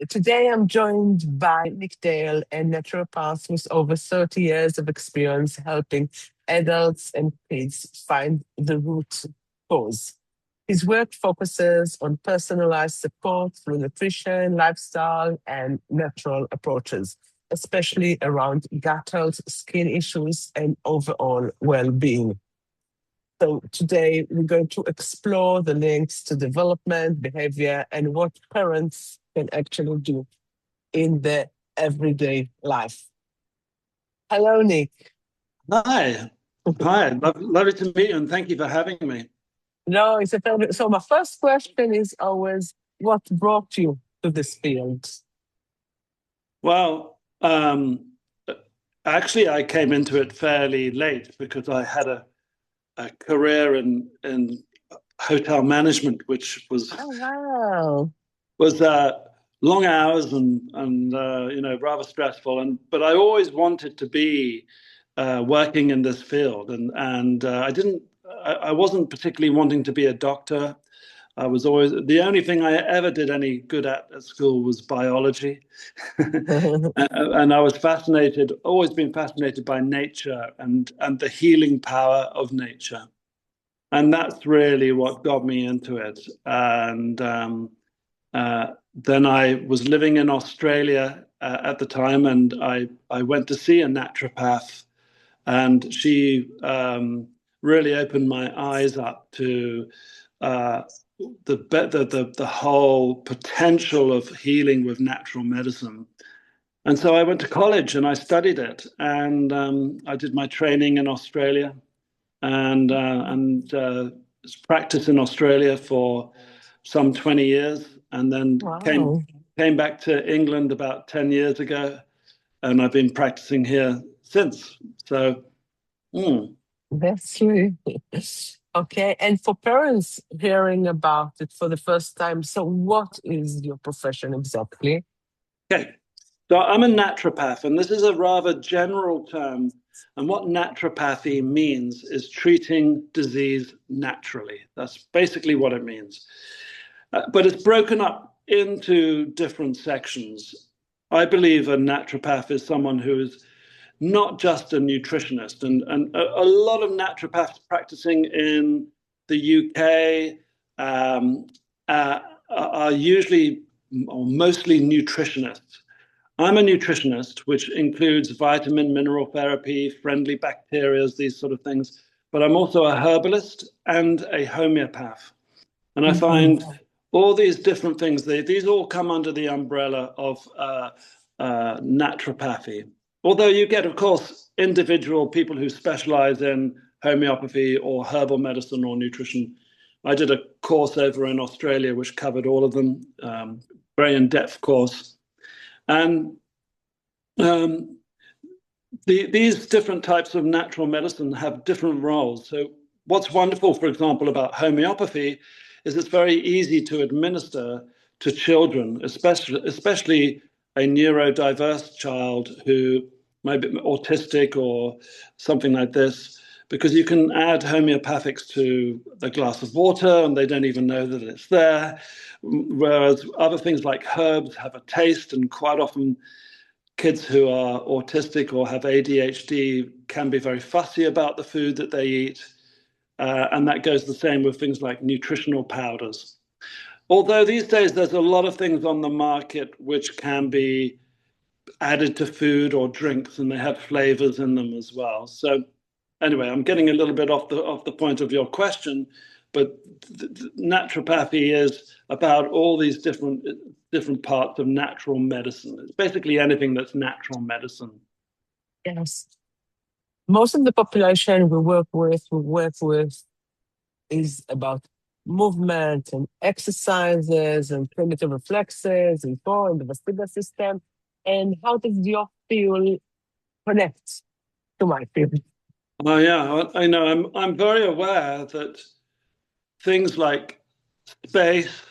Today I'm joined by Nick Dale, a naturopath with over 30 years of experience helping adults and kids find the root cause. His work focuses on personalized support through nutrition, lifestyle, and natural approaches, especially around gut health, skin issues, and overall well-being. So today we're going to explore the links to development, behavior, and what parents can actually do in their everyday life. Hello, Nick. Hi. Hi. Lovely to meet you, and thank you for having me. No, it's a pleasure. So my first question is always, what brought you to this field? Well, actually, I came into it fairly late because I had a career in hotel management, which was Oh, wow. was long hours and rather stressful. But I always wanted to be working in this field, and I wasn't particularly wanting to be a doctor. I was always the only thing I ever did any good at school was biology, and I was fascinated, always been fascinated by nature and the healing power of nature, and that's really what got me into it. And then I was living in Australia at the time, and I went to see a naturopath, and she really opened my eyes up to uh, the whole potential of healing with natural medicine. And so I went to college and I studied it, and I did my training in Australia, and practiced in Australia for some 20 years, and then came Wow, came back to England about 10 years ago, and I've been practicing here since. So, mm. that's true. Okay, and for parents hearing about it for the first time, so what is your profession exactly? Okay. So I'm a naturopath, and this is a rather general term. And what naturopathy means is treating disease naturally. That's basically what it means. But it's broken up into different sections. I believe a naturopath is someone who is not just a nutritionist, and a lot of naturopaths practicing in the UK are usually or mostly nutritionists. I'm a nutritionist, which includes vitamin, mineral therapy, friendly bacteria, these sort of things. But I'm also a herbalist and a homeopath. And I Mhm. find all these different things, these all come under the umbrella of naturopathy. Although you get, of course, individual people who specialize in homeopathy or herbal medicine or nutrition. I did a course over in Australia which covered all of them, very in-depth course. And um, these different types of natural medicine have different roles. So what's wonderful, for example, about homeopathy is it's very easy to administer to children, especially a neurodiverse child who might be autistic or something like this, because you can add homeopathics to a glass of water and they don't even know that it's there. Whereas other things like herbs have a taste, and quite often kids who are autistic or have ADHD can be very fussy about the food that they eat. And that goes the same with things like nutritional powders. Although these days there's a lot of things on the market which can be added to food or drinks, and they have flavors in them as well. So anyway, I'm getting a little bit off the point of your question, but naturopathy is about all these different parts of natural medicine. It's basically anything that's natural medicine. Yes. Most of the population we work with is about movement and exercises and primitive reflexes and core and the vestibular system. And how does your field connect to my field? Oh yeah, I know. I'm very aware that things like space,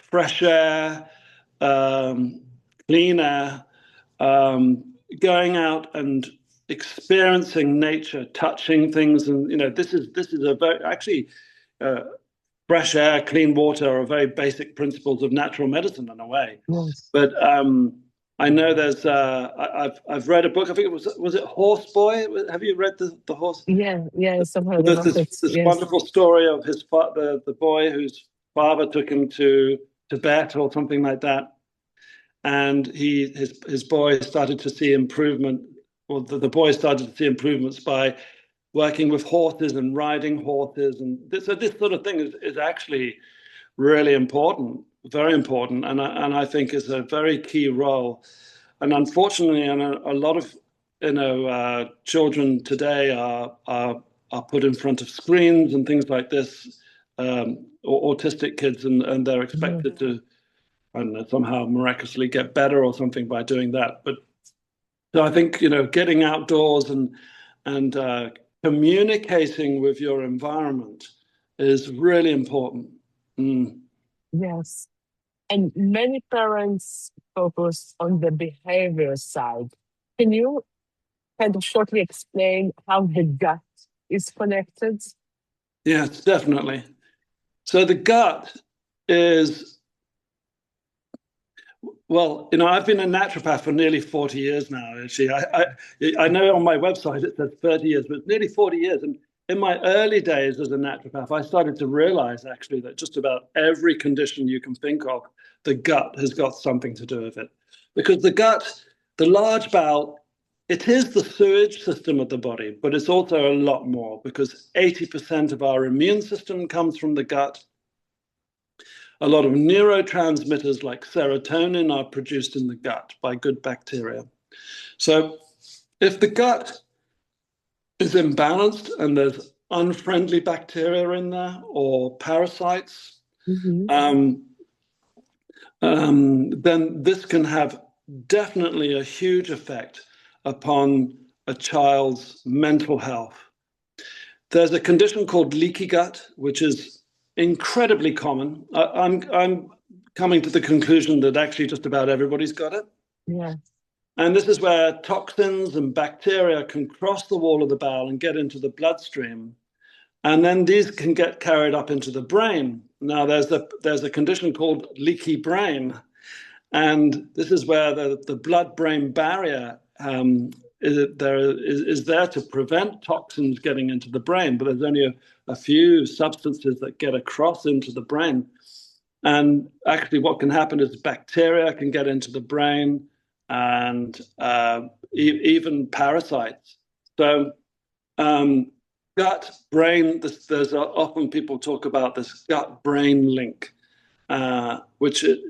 fresh air, um, clean air, going out and experiencing nature, touching things, and this is a very actually uh, fresh air, clean water are very basic principles of natural medicine in a way. Yes. But I know there's I've read a book. I think was it Horse Boy? Have you read the horse? Yeah, yes, I've heard There's about it. this Yes. wonderful story of his the boy whose father took him to Tibet or something like that, and his boy started to see improvement. Well, the boy started to see improvements by working with horses and riding horses, and so this sort of thing is actually really important, very important, and I think is a very key role. And unfortunately, a lot of children today are put in front of screens and things like this, or autistic kids, and they're Mhm. expected to, I don't know, somehow miraculously get better or something by doing that. But so I think getting outdoors and communicating with your environment is really important. Mm. Yes. And many parents focus on the behavior side. Can you kind of shortly explain how the gut is connected? Yes, definitely. So the gut is, well, I've been a naturopath for nearly 40 years now. Actually, I know on my website it says 30 years, but it's nearly 40 years. And in my early days as a naturopath, I started to realize actually that just about every condition you can think of, the gut has got something to do with it. Because the gut, the large bowel, it is the sewage system of the body, but it's also a lot more because 80% of our immune system comes from the gut. A lot of neurotransmitters like serotonin are produced in the gut by good bacteria. So if the gut is imbalanced and there's unfriendly bacteria in there or parasites, Hmm. um, then this can have definitely a huge effect upon a child's mental health. There's a condition called leaky gut, which is incredibly common. I'm coming to the conclusion that actually just about everybody's got it. Yeah. And this is where toxins and bacteria can cross the wall of the bowel and get into the bloodstream. And then these can get carried up into the brain. Now, there's a condition called leaky brain. And this is where the blood-brain barrier is there to prevent toxins getting into the brain, but there's only a few substances that get across into the brain. And actually, what can happen is bacteria can get into the brain and even parasites. So, gut brain, there's often people talk about this gut brain link, which it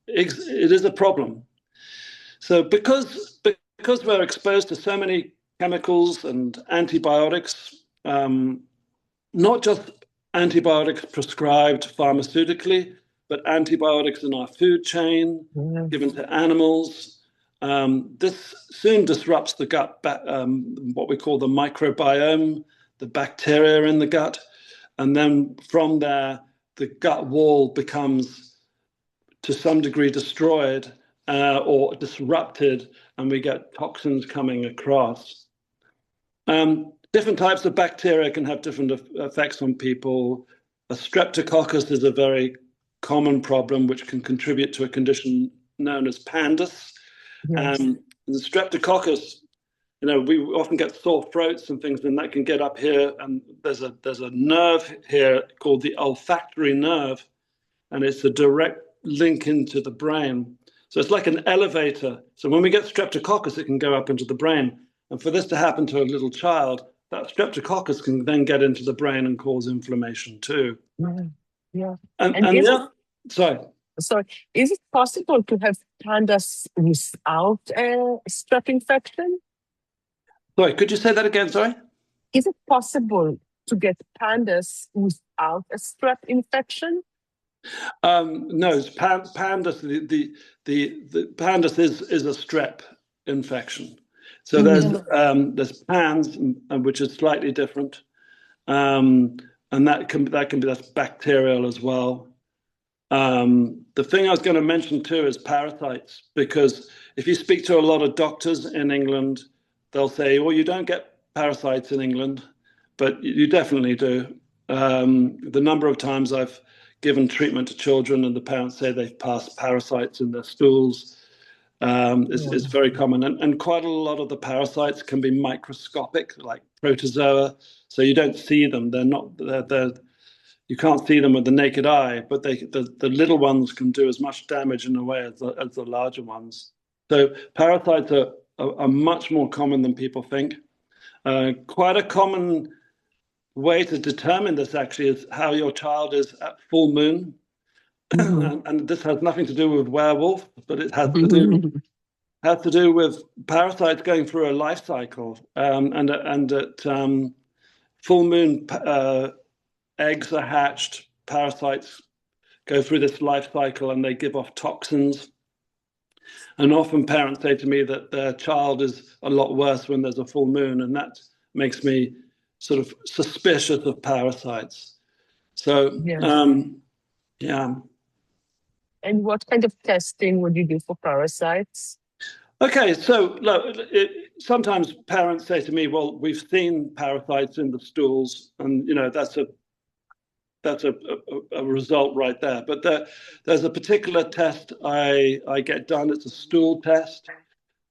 is a problem. So because we're exposed to so many chemicals and antibiotics, not just antibiotics prescribed pharmaceutically, but antibiotics in our food chain Yeah. given to animals. This soon disrupts the gut, what we call the microbiome, the bacteria in the gut. And then from there, the gut wall becomes to some degree destroyed or disrupted, and we get toxins coming across. Different types of bacteria can have different effects on people. A streptococcus is a very common problem, which can contribute to a condition known as pandus. Yes. The streptococcus, we often get sore throats and things, and that can get up here. And there's a nerve here called the olfactory nerve, and it's a direct link into the brain. So it's like an elevator. So when we get streptococcus, it can go up into the brain. And for this to happen to a little child, that streptococcus can then get into the brain and cause inflammation too. Yeah. Yeah. And And and yeah, sorry, so is it possible to have pandas without a strep infection? sorry, could you say that again? Sorry. Is it possible to get pandas without a strep infection? No, pandus. The pandus is a strep infection. So Yeah. there's pans, which is slightly different, and that's bacterial as well. The thing I was going to mention too is parasites, because if you speak to a lot of doctors in England, they'll say, "Well, you don't get parasites in England," but you definitely do. The number of times given treatment to children and the parents say they've passed parasites in their stools is very common. And quite a lot of the parasites can be microscopic, like protozoa. So you don't see them. You can't see them with the naked eye, but the little ones can do as much damage in a way as the larger ones. So parasites are much more common than people think. Quite a common way to determine this actually is how your child is at full moon. And this has nothing to do with werewolf, but it has to do with parasites going through a life cycle. And at full moon, eggs are hatched, parasites go through this life cycle and they give off toxins. And often parents say to me that their child is a lot worse when there's a full moon, and that makes me sort of suspicious of parasites. So, yeah. And what kind of testing would you do for parasites? Okay, so look, sometimes parents say to me, "Well, we've seen parasites in the stools, and that's a result right there." But there's a particular test I get done. It's a stool test,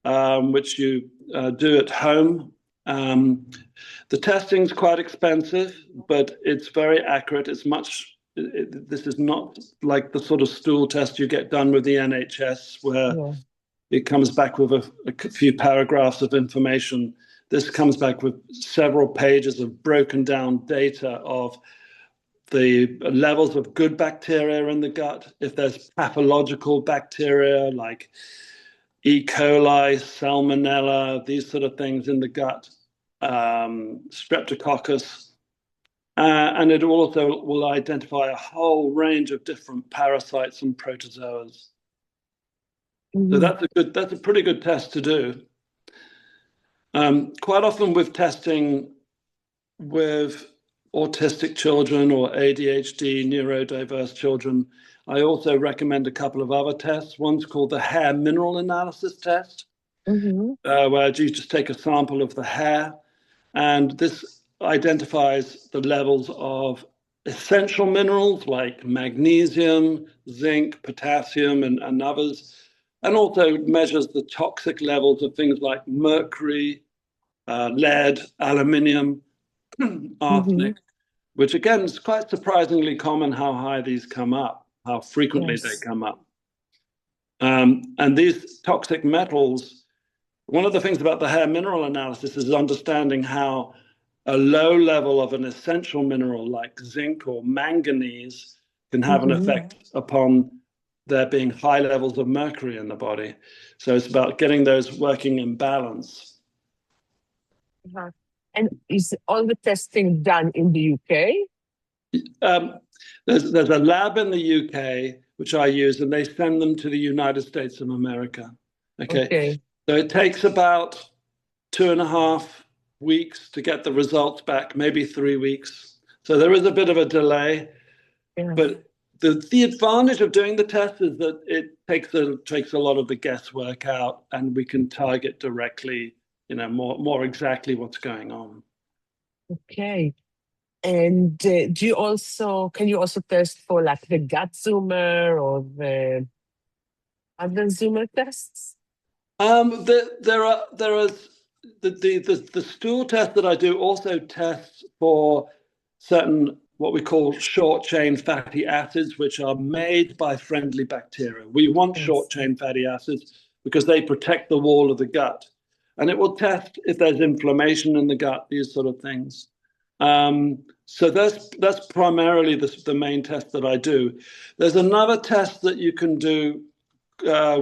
which you do at home. The testing's quite expensive, but it's very accurate. This is not like the sort of stool test you get done with the NHS, where it comes back with a few paragraphs of information. This comes back with several pages of broken down data of the levels of good bacteria in the gut, if there's pathological bacteria like E. coli, salmonella, these sort of things in the gut, streptococcus. And it also will identify a whole range of different parasites and protozoas. So that's a pretty good test to do. Quite often with testing with autistic children or ADHD, neurodiverse children, I also recommend a couple of other tests. One's called the hair mineral analysis test, where you just take a sample of the hair, and this identifies the levels of essential minerals like magnesium, zinc, potassium, and others, and also measures the toxic levels of things like mercury, lead, aluminium, arsenic, which again is quite surprisingly common how high these come up, how frequently they come up. And these toxic metals, one of the things about the hair mineral analysis is understanding how a low level of an essential mineral like zinc or manganese can have an effect upon there being high levels of mercury in the body. So it's about getting those working in balance. And is all the testing done in the UK? There's a lab in the UK which I use, and they send them to the United States of America. Okay. So it takes about 2.5 weeks to get the results back, maybe 3 weeks. So there is a bit of a delay, but the advantage of doing the test is that it takes a lot of the guesswork out, and we can target directly, more exactly what's going on. Okay. And can you also test for like the gut zoomer or the other zoomer tests? There are the stool test that I do also tests for certain what we call short chain fatty acids, which are made by friendly bacteria. We want short chain fatty acids because they protect the wall of the gut, and it will test if there's inflammation in the gut, these sort of things. So that's primarily the main test that I do. There's another test that you can do,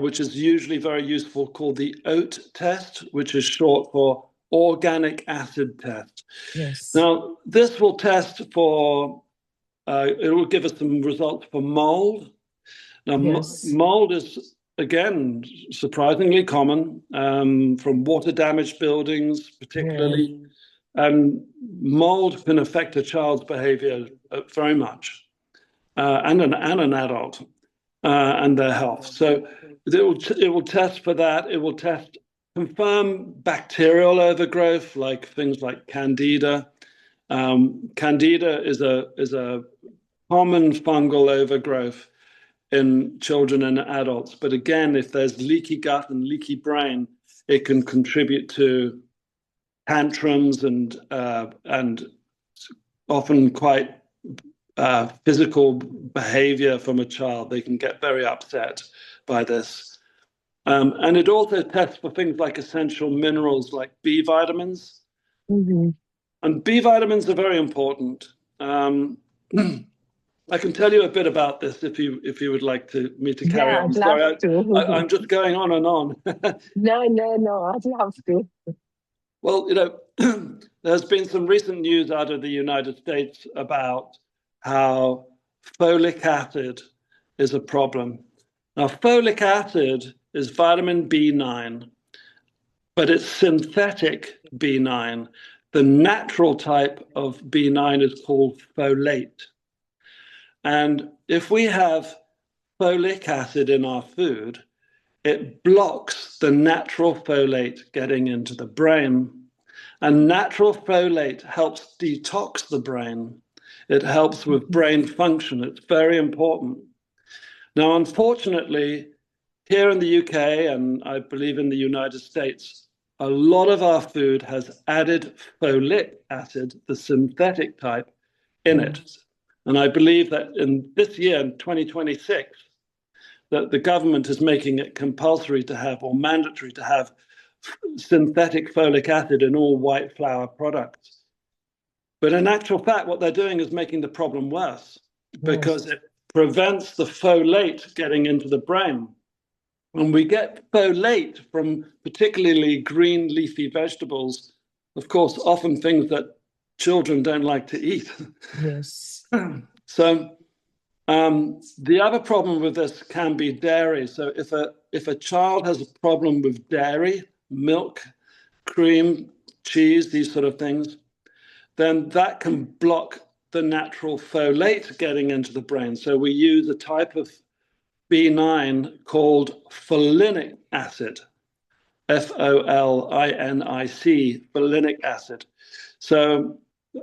which is usually very useful, called the OAT test, which is short for organic acid test. Now, this will test for, it will give us some results for mold. Now, mold is, again, surprisingly common from water-damaged buildings, particularly. And mold can affect a child's behavior very much, and an adult. And their health. So it will test for that. It will confirm bacterial overgrowth, like things like Candida. Candida is a common fungal overgrowth in children and adults. But again, if there's leaky gut and leaky brain, it can contribute to tantrums and often quite physical behavior from a child. They can get very upset by this. And it also tests for things like essential minerals like B vitamins. Mm-hmm. And B vitamins are very important. I can tell you a bit about this if you would like me to carry Yeah, on. I'd love Sorry, to. I'm just going on and on. No, I'd love to. Well, there's been some recent news out of the United States about how folic acid is a problem. Now, folic acid is vitamin B9, but it's synthetic B9. The natural type of B9 is called folate. And if we have folic acid in our food, it blocks the natural folate getting into the brain. And natural folate helps detox the brain. It helps with brain function. It's very important. Now, unfortunately, here in the UK, and I believe in the United States, a lot of our food has added folic acid, the synthetic type, in it. And I believe that in this year, in 2026, that the government is making it compulsory to have or mandatory to have synthetic folic acid in all white flour products. But in actual fact, what they're doing is making the problem worse because it prevents the folate getting into the brain. And we get folate from particularly green leafy vegetables, of course, often things that children don't like to eat. Yes. So the other problem with this can be dairy. So if a child has a problem with dairy, milk, cream, cheese, these sort of things, then that can block the natural folate getting into the brain. So we use a type of B9 called folinic acid, Folinic, folinic acid. So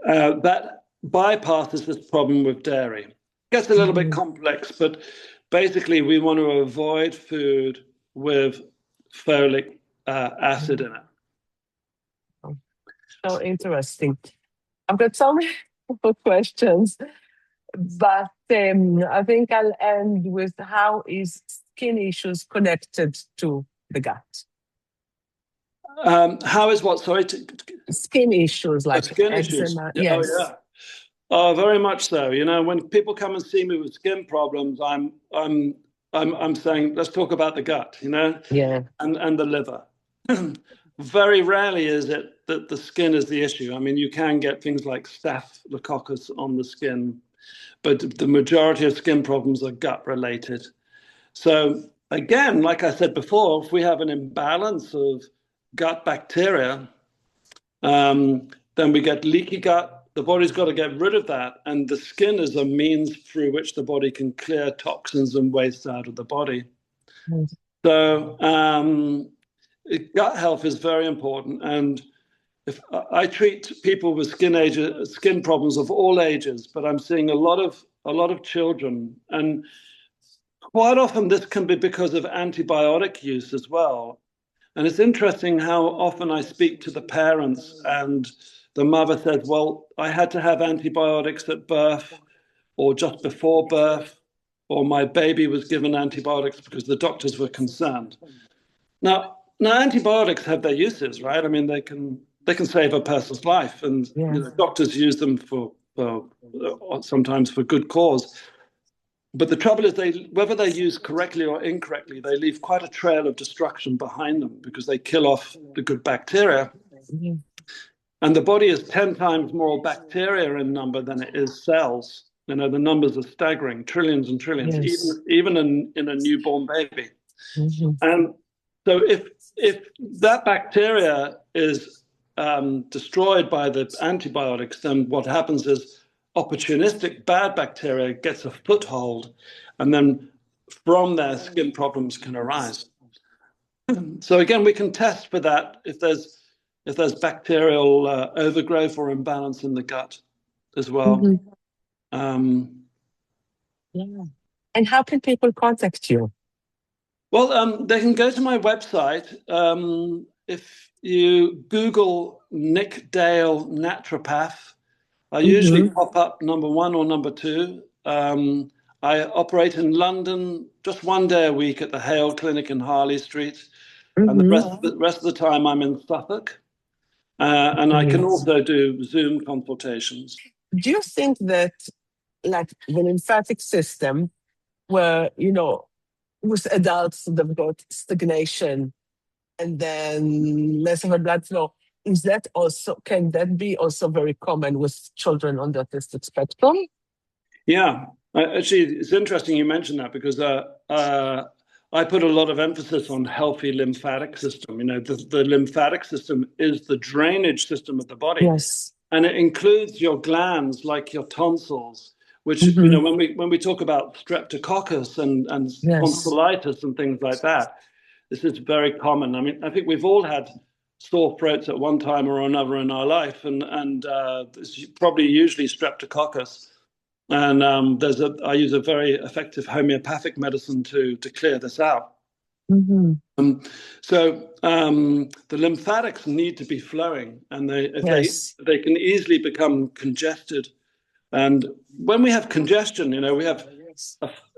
that bypasses this problem with dairy. It gets a little bit complex, but basically we want to avoid food with folic acid in it. So interesting. I've got so many more questions, but I think I'll end with how is skin issues connected to the gut? How is what? Sorry, Skin issues like skin issues. eczema. Yeah, oh Yes. yeah. Oh, very much so. You know, when people come and see me with skin problems, I'm saying, let's talk about the gut, you know, Yeah. and the liver. Very rarely is it that the skin is the issue. I mean, you can get things like staphylococcus on the skin, but the majority of skin problems are gut related. So again, like I said before, if we have an imbalance of gut bacteria, then we get leaky gut. The body's got to get rid of that. And the skin is a means through which the body can clear toxins and waste out of the body. Yes. So gut health is very important. And if I treat people with skin problems of all ages, but I'm seeing a lot of children. And quite often this can be because of antibiotic use as well. And it's interesting how often I speak to the parents and the mother says, well, I had to have antibiotics at birth or just before birth, or my baby was given antibiotics because the doctors were concerned. Now antibiotics have their uses, right? I mean, they can save a person's life, and doctors use them for sometimes for good cause. But the trouble is, whether they're used correctly or incorrectly, they leave quite a trail of destruction behind them because they kill off the good bacteria. And the body is 10 times more bacteria in number than it is cells. You know, the numbers are staggering, trillions and trillions, even in a newborn baby. And so if that bacteria is destroyed by the antibiotics, then what happens is opportunistic bad bacteria gets a foothold, and then from there skin problems can arise. So again, we can test for that if there's bacterial overgrowth or imbalance in the gut as well. Yeah. And how can people contact you? Well, they can go to my website. If you Google Nick Dale naturopath, I usually Mm-hmm. pop up number one or number two. I operate in London just 1 day a week at the Hale Clinic in Harley Street, and the Mm-hmm. rest of the time I'm in Suffolk. And I can Great. also do Zoom consultations. Do you think that, like the lymphatic system, where, with adults, they've got stagnation and then less of a blood flow, can that be also very common with children on the autistic spectrum? Yeah, actually, it's interesting you mentioned that because I put a lot of emphasis on healthy lymphatic system. The lymphatic system is the drainage system of the body, Yes. and it includes your glands like your tonsils, which Mm-hmm. when we talk about streptococcus and Yes. tonsillitis and things like that, this is very common. I mean, I think we've all had sore throats at one time or another in our life, and it's probably usually streptococcus. And I use a very effective homeopathic medicine to clear this out. Mm-hmm. Um, so the lymphatics need to be flowing, and Yes. they can easily become congested. And when we have congestion, we have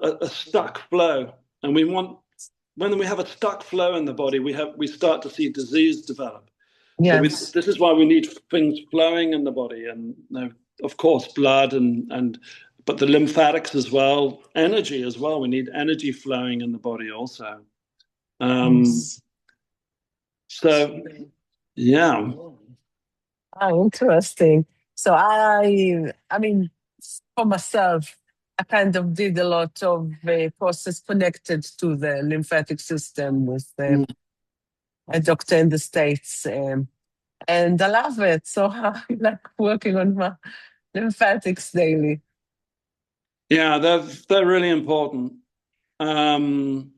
a stuck flow, and when we have a stuck flow in the body, we start to see disease develop. So Yes. this is why we need things flowing in the body, and of course blood and but the lymphatics as well, energy as well. We need energy flowing in the body also. Um, Yes. so yeah, Oh, interesting. So I mean, for myself, I kind of did a lot of process connected to the lymphatic system with Mm. a doctor in the States, and I love it. So I like working on my lymphatics daily. Yeah, they're really important. Um,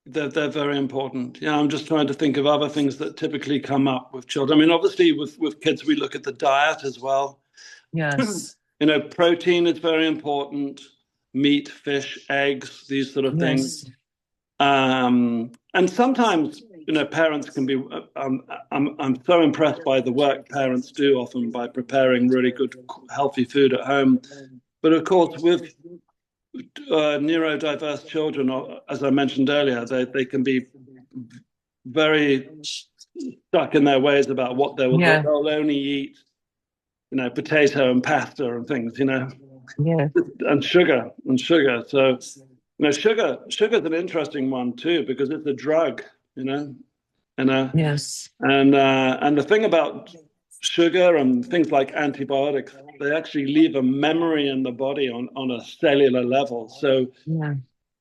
they're very important. Yeah, I'm just trying to think of other things that typically come up with children. I mean, obviously with kids, we look at the diet as well. Yes, Protein is very important. Meat, fish, eggs, these sort of things. yes, And sometimes, parents can be. I'm so impressed by the work parents do often by preparing really good, healthy food at home. But of course, with neurodiverse children, as I mentioned earlier, they can be very stuck in their ways about what yeah, they'll only eat, potato and pasta and things, yeah, and sugar. So, sugar's an interesting one too because it's a drug, and yes, and the thing about sugar and things like antibiotics, they actually leave a memory in the body on a cellular level. So yeah,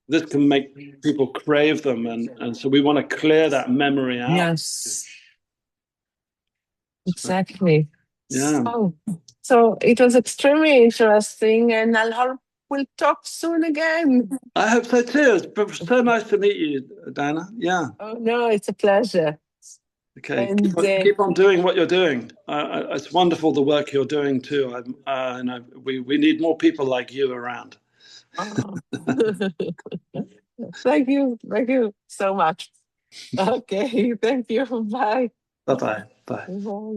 this can make people crave them, and so we want to clear that memory out. yes, exactly. Yeah, So it was extremely interesting, and I hope we'll talk soon again. I hope so too. It's so nice to meet you, Diana. Yeah. Oh no, it's a pleasure. Okay. And Keep on doing what you're doing. It's wonderful the work you're doing too. We need more people like you around. oh. Thank you so much. Okay, thank you. Bye. Bye bye. Bye. Bye.